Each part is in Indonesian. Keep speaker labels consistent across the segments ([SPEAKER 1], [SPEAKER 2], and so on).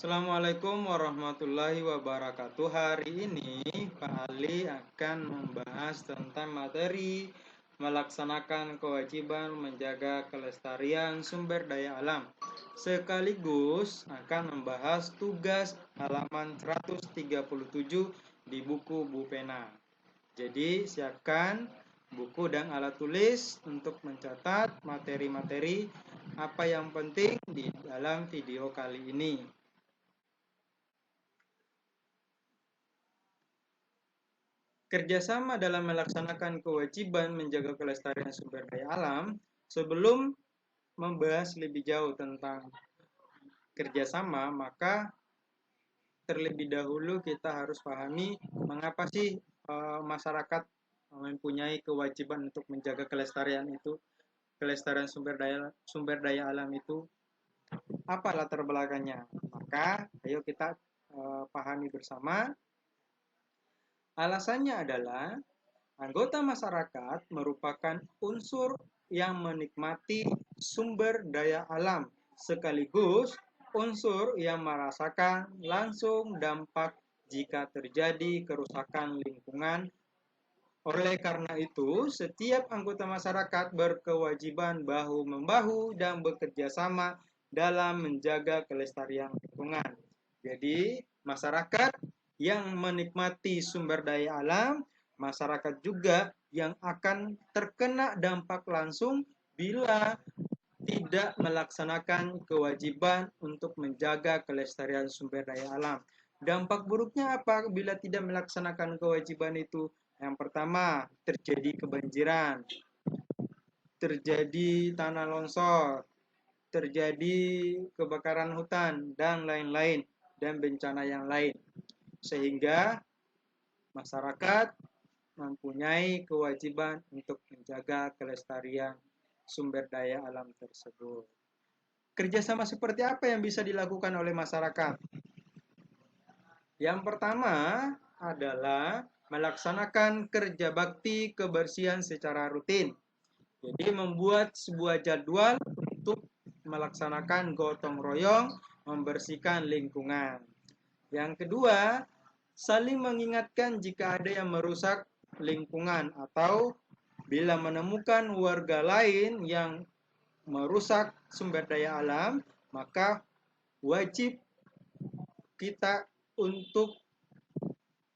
[SPEAKER 1] Assalamualaikum warahmatullahi wabarakatuh. Hari ini Pak Ali akan membahas tentang materi melaksanakan kewajiban menjaga kelestarian sumber daya alam. Sekaligus akan membahas tugas halaman 137 di buku Bu Pena. Jadi siapkan buku dan alat tulis untuk mencatat materi-materi apa yang penting di dalam video kali ini. Kerjasama dalam melaksanakan kewajiban menjaga kelestarian sumber daya alam. Sebelum membahas lebih jauh tentang kerjasama, maka terlebih dahulu kita harus pahami mengapa sih masyarakat mempunyai kewajiban untuk menjaga kelestarian sumber daya alam itu. Apa latar belakangnya? Maka ayo kita pahami bersama. Alasannya adalah anggota masyarakat merupakan unsur yang menikmati sumber daya alam, sekaligus unsur yang merasakan langsung dampak jika terjadi kerusakan lingkungan. Oleh karena itu, setiap anggota masyarakat berkewajiban bahu-membahu dan bekerja sama dalam menjaga kelestarian lingkungan. Jadi, masyarakat yang menikmati sumber daya alam, masyarakat juga yang akan terkena dampak langsung bila tidak melaksanakan kewajiban untuk menjaga kelestarian sumber daya alam. Dampak buruknya apa bila tidak melaksanakan kewajiban itu? Yang pertama, terjadi kebanjiran, terjadi tanah longsor, terjadi kebakaran hutan, dan lain-lain, dan bencana yang lain. Sehingga masyarakat mempunyai kewajiban untuk menjaga kelestarian sumber daya alam tersebut. Kerjasama seperti apa yang bisa dilakukan oleh masyarakat? Yang pertama adalah melaksanakan kerja bakti kebersihan secara rutin. Jadi membuat sebuah jadwal untuk melaksanakan gotong royong membersihkan lingkungan. Yang kedua, saling mengingatkan jika ada yang merusak lingkungan atau bila menemukan warga lain yang merusak sumber daya alam, maka wajib kita untuk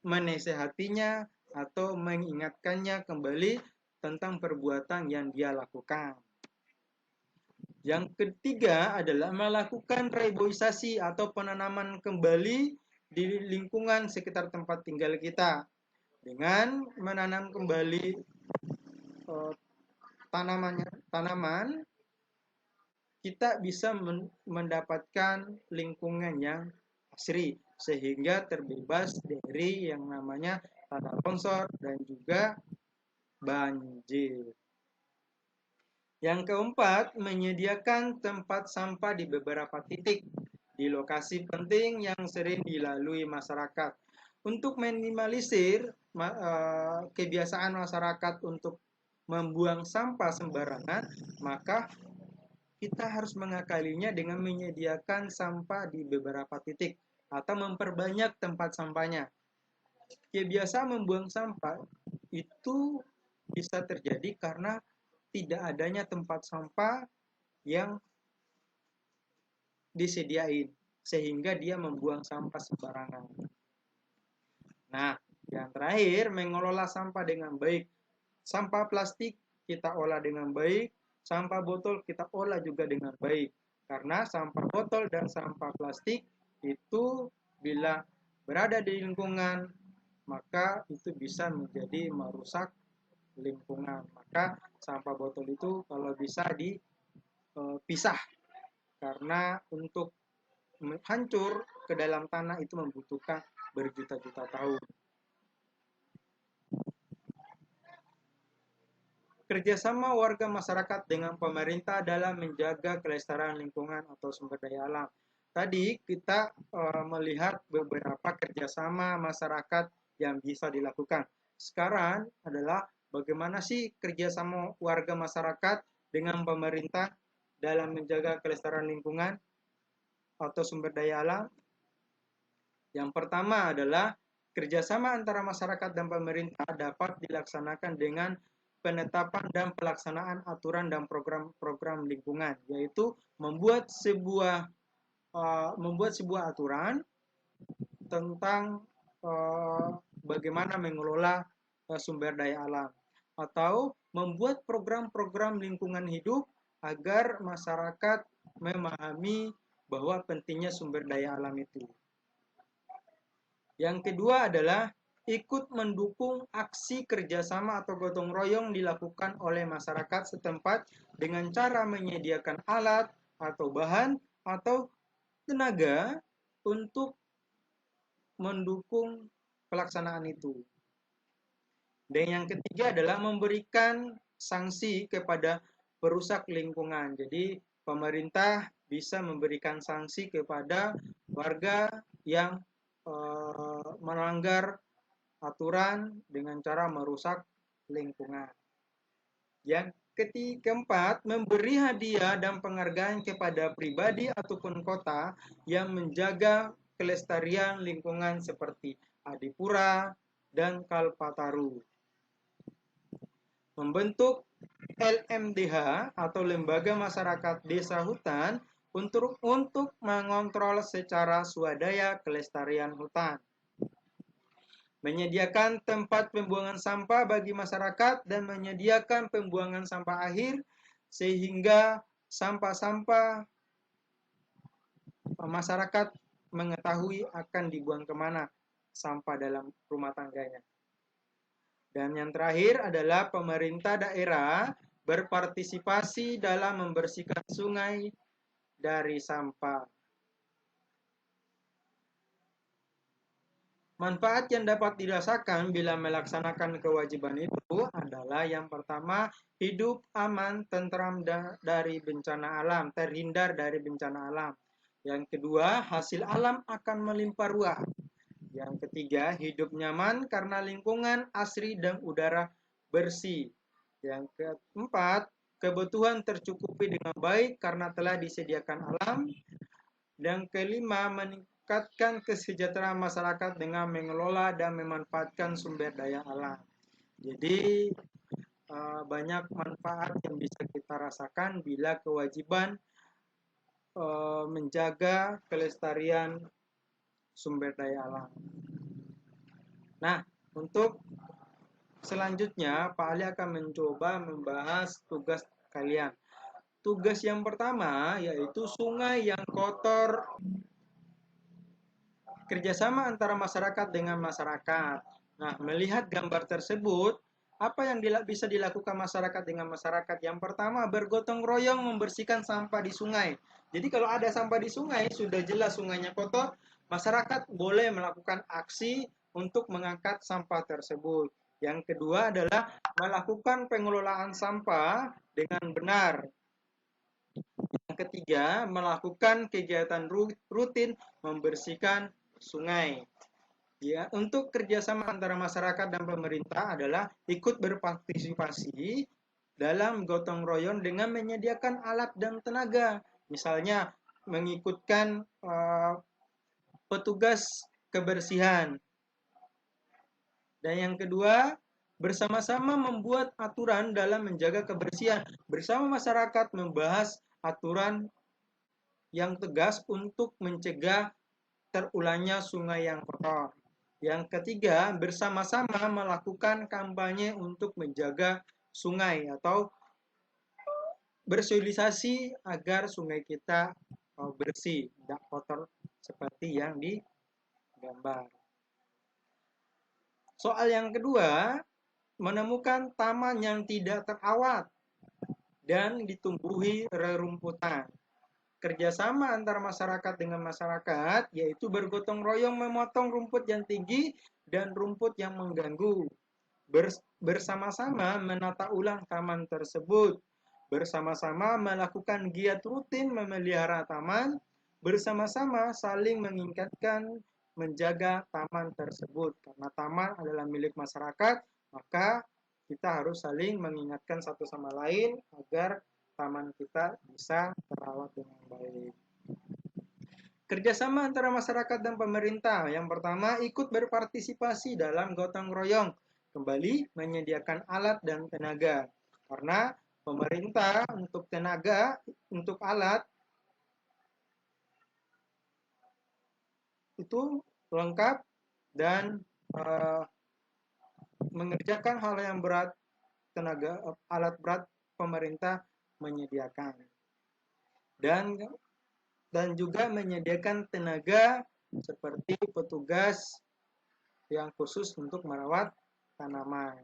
[SPEAKER 1] menasehatinya atau mengingatkannya kembali tentang perbuatan yang dia lakukan. Yang ketiga adalah melakukan reboisasi atau penanaman kembali di lingkungan sekitar tempat tinggal kita dengan menanam kembali tanaman, kita bisa mendapatkan lingkungan yang asri sehingga terbebas dari yang namanya tanah longsor dan juga banjir. Yang keempat, menyediakan tempat sampah di beberapa titik di lokasi penting yang sering dilalui masyarakat. Untuk minimalisir kebiasaan masyarakat untuk membuang sampah sembarangan, maka kita harus mengakalinya dengan menyediakan sampah di beberapa titik atau memperbanyak tempat sampahnya. Kebiasaan membuang sampah itu bisa terjadi karena tidak adanya tempat sampah yang disediain sehingga dia membuang sampah sembarangan. Nah, yang terakhir mengelola sampah dengan baik. Sampah plastik kita olah dengan baik, sampah botol kita olah juga dengan baik. Karena sampah botol dan sampah plastik itu bila berada di lingkungan maka itu bisa menjadi merusak lingkungan. Maka sampah botol itu kalau bisa dipisah karena untuk hancur ke dalam tanah itu membutuhkan berjuta-juta tahun. Kerjasama warga masyarakat dengan pemerintah dalam menjaga kelestarian lingkungan atau sumber daya alam. Tadi kita melihat beberapa kerjasama masyarakat yang bisa dilakukan. Sekarang adalah bagaimana sih kerjasama warga masyarakat dengan pemerintah dalam menjaga kelestarian lingkungan atau sumber daya alam. Yang pertama adalah kerjasama antara masyarakat dan pemerintah dapat dilaksanakan dengan penetapan dan pelaksanaan aturan dan program-program lingkungan, yaitu membuat sebuah aturan tentang bagaimana mengelola sumber daya alam, atau membuat program-program lingkungan hidup agar masyarakat memahami bahwa pentingnya sumber daya alam itu. Yang kedua adalah ikut mendukung aksi kerjasama atau gotong royong dilakukan oleh masyarakat setempat dengan cara menyediakan alat atau bahan atau tenaga untuk mendukung pelaksanaan itu. Dan yang ketiga adalah memberikan sanksi kepada perusak lingkungan. Jadi pemerintah bisa memberikan sanksi kepada warga yang melanggar aturan dengan cara merusak lingkungan. Yang keempat, memberi hadiah dan penghargaan kepada pribadi ataupun kota yang menjaga kelestarian lingkungan seperti Adipura dan Kalpataru. Membentuk LMDH atau Lembaga Masyarakat Desa Hutan untuk mengontrol secara swadaya kelestarian hutan. Menyediakan tempat pembuangan sampah bagi masyarakat dan menyediakan pembuangan sampah akhir sehingga sampah-sampah masyarakat mengetahui akan dibuang kemana sampah dalam rumah tangganya. Dan yang terakhir adalah pemerintah daerah berpartisipasi dalam membersihkan sungai dari sampah. Manfaat yang dapat dirasakan bila melaksanakan kewajiban itu adalah yang pertama, hidup aman, tentram dari bencana alam, terhindar dari bencana alam. Yang kedua, hasil alam akan melimpah ruah. Yang ketiga, hidup nyaman karena lingkungan asri dan udara bersih. Yang keempat, kebutuhan tercukupi dengan baik karena telah disediakan alam. Dan kelima, meningkatkan kesejahteraan masyarakat dengan mengelola dan memanfaatkan sumber daya alam. Jadi banyak manfaat yang bisa kita rasakan bila kewajiban menjaga kelestarian sumber daya alam. Nah, untuk selanjutnya Pak Ali akan mencoba membahas tugas kalian. Tugas yang pertama yaitu sungai yang kotor. Kerjasama antara masyarakat dengan masyarakat. Nah, melihat gambar tersebut, apa yang bisa dilakukan masyarakat dengan masyarakat? Yang pertama, bergotong royong membersihkan sampah di sungai. Jadi kalau ada sampah di sungai, sudah jelas sungainya kotor, masyarakat boleh melakukan aksi untuk mengangkat sampah tersebut. Yang kedua adalah melakukan pengelolaan sampah dengan benar. Yang ketiga, melakukan kegiatan rutin membersihkan sungai. Ya, untuk kerjasama antara masyarakat dan pemerintah adalah ikut berpartisipasi dalam gotong royong dengan menyediakan alat dan tenaga. Misalnya mengikutkan petugas kebersihan. Dan yang kedua, bersama-sama membuat aturan dalam menjaga kebersihan. Bersama masyarakat membahas aturan yang tegas untuk mencegah terulangnya sungai yang kotor. Yang ketiga, bersama-sama melakukan kampanye untuk menjaga sungai atau bersosialisasi agar sungai kita bersih, tidak kotor seperti yang digambar. Soal yang kedua, menemukan taman yang tidak terawat dan ditumbuhi rerumputan. Kerjasama antara masyarakat dengan masyarakat, yaitu bergotong royong memotong rumput yang tinggi dan rumput yang mengganggu. Bersama-sama menata ulang taman tersebut. Bersama-sama melakukan giat rutin memelihara taman. Bersama-sama saling mengingatkan menjaga taman tersebut. Karena taman adalah milik masyarakat, maka kita harus saling mengingatkan satu sama lain agar taman kita bisa terawat dengan baik. Kerjasama antara masyarakat dan pemerintah. Yang pertama, ikut berpartisipasi dalam gotong royong. Kembali menyediakan alat dan tenaga. Karena pemerintah untuk tenaga, untuk alat, itu lengkap dan mengerjakan hal yang berat, tenaga alat berat pemerintah menyediakan. Dan juga menyediakan tenaga seperti petugas yang khusus untuk merawat tanaman.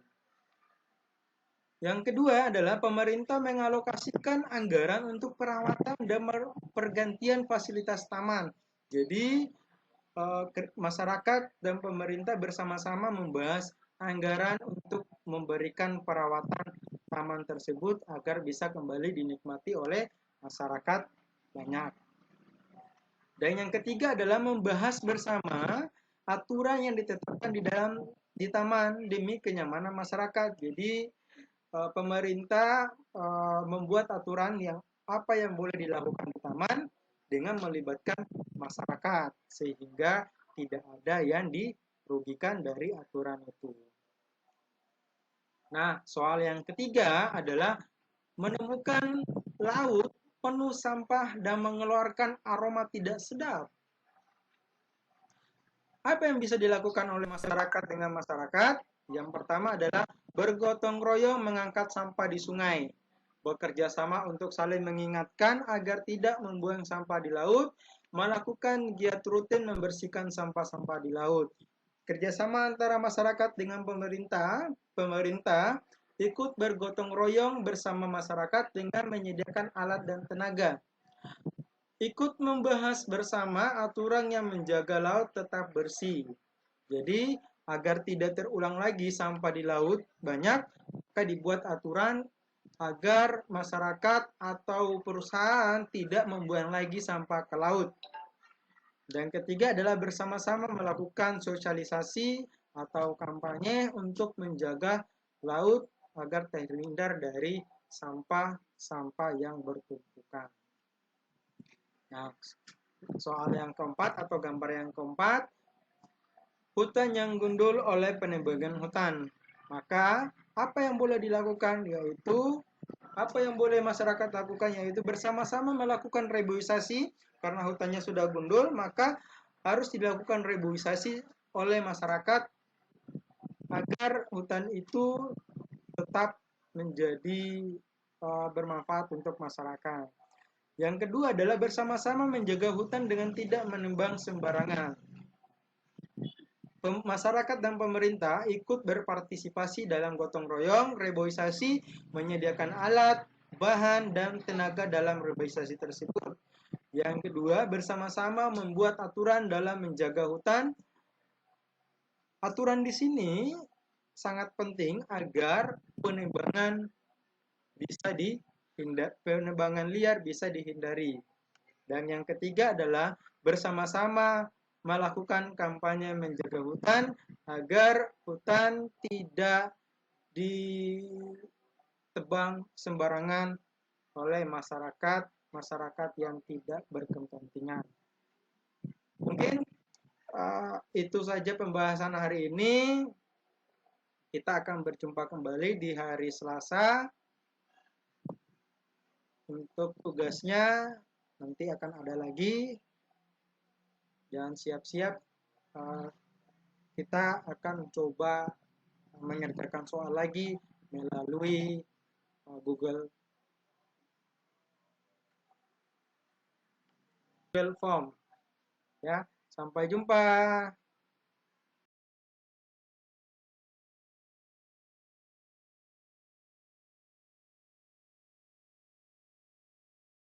[SPEAKER 1] Yang kedua adalah pemerintah mengalokasikan anggaran untuk perawatan dan pergantian fasilitas taman. Jadi masyarakat dan pemerintah bersama-sama membahas anggaran untuk memberikan perawatan taman tersebut agar bisa kembali dinikmati oleh masyarakat banyak. Dan yang ketiga adalah membahas bersama aturan yang ditetapkan di taman demi kenyamanan masyarakat. Jadi pemerintah membuat aturan yang apa yang boleh dilakukan di taman dengan melibatkan masyarakat sehingga tidak ada yang dirugikan dari aturan itu. Nah, soal yang ketiga adalah menemukan laut penuh sampah dan mengeluarkan aroma tidak sedap. Apa yang bisa dilakukan oleh masyarakat dengan masyarakat? Yang pertama adalah bergotong royong mengangkat sampah di sungai. Bekerja sama untuk saling mengingatkan agar tidak membuang sampah di laut, melakukan giat rutin membersihkan sampah-sampah di laut. Kerjasama antara masyarakat dengan pemerintah ikut bergotong royong bersama masyarakat dengan menyediakan alat dan tenaga. Ikut membahas bersama aturan yang menjaga laut tetap bersih. Jadi, agar tidak terulang lagi sampah di laut banyak, maka dibuat aturan agar masyarakat atau perusahaan tidak membuang lagi sampah ke laut. Dan ketiga adalah bersama-sama melakukan sosialisasi atau kampanye untuk menjaga laut agar terhindar dari sampah-sampah yang bertumpukan. Nah, soal yang keempat atau gambar yang keempat, hutan yang gundul oleh penebangan hutan. Maka, apa yang boleh dilakukan yaitu apa yang boleh masyarakat lakukan yaitu bersama-sama melakukan reboisasi karena hutannya sudah gundul, maka harus dilakukan reboisasi oleh masyarakat agar hutan itu tetap menjadi bermanfaat untuk masyarakat. Yang kedua adalah bersama-sama menjaga hutan dengan tidak menebang sembarangan. Masyarakat dan pemerintah ikut berpartisipasi dalam gotong royong, reboisasi, menyediakan alat, bahan, dan tenaga dalam reboisasi tersebut. Yang kedua, bersama-sama membuat aturan dalam menjaga hutan. Aturan di sini sangat penting agar penebangan liar bisa dihindari. Dan yang ketiga adalah bersama-sama melakukan kampanye menjaga hutan agar hutan tidak ditebang sembarangan oleh masyarakat yang tidak berkepentingan. Mungkin itu saja pembahasan hari ini. Kita akan berjumpa kembali di hari Selasa. Untuk tugasnya nanti akan ada lagi. Dan siap-siap kita akan coba mengerjakan soal lagi melalui Google Form. Ya, sampai jumpa.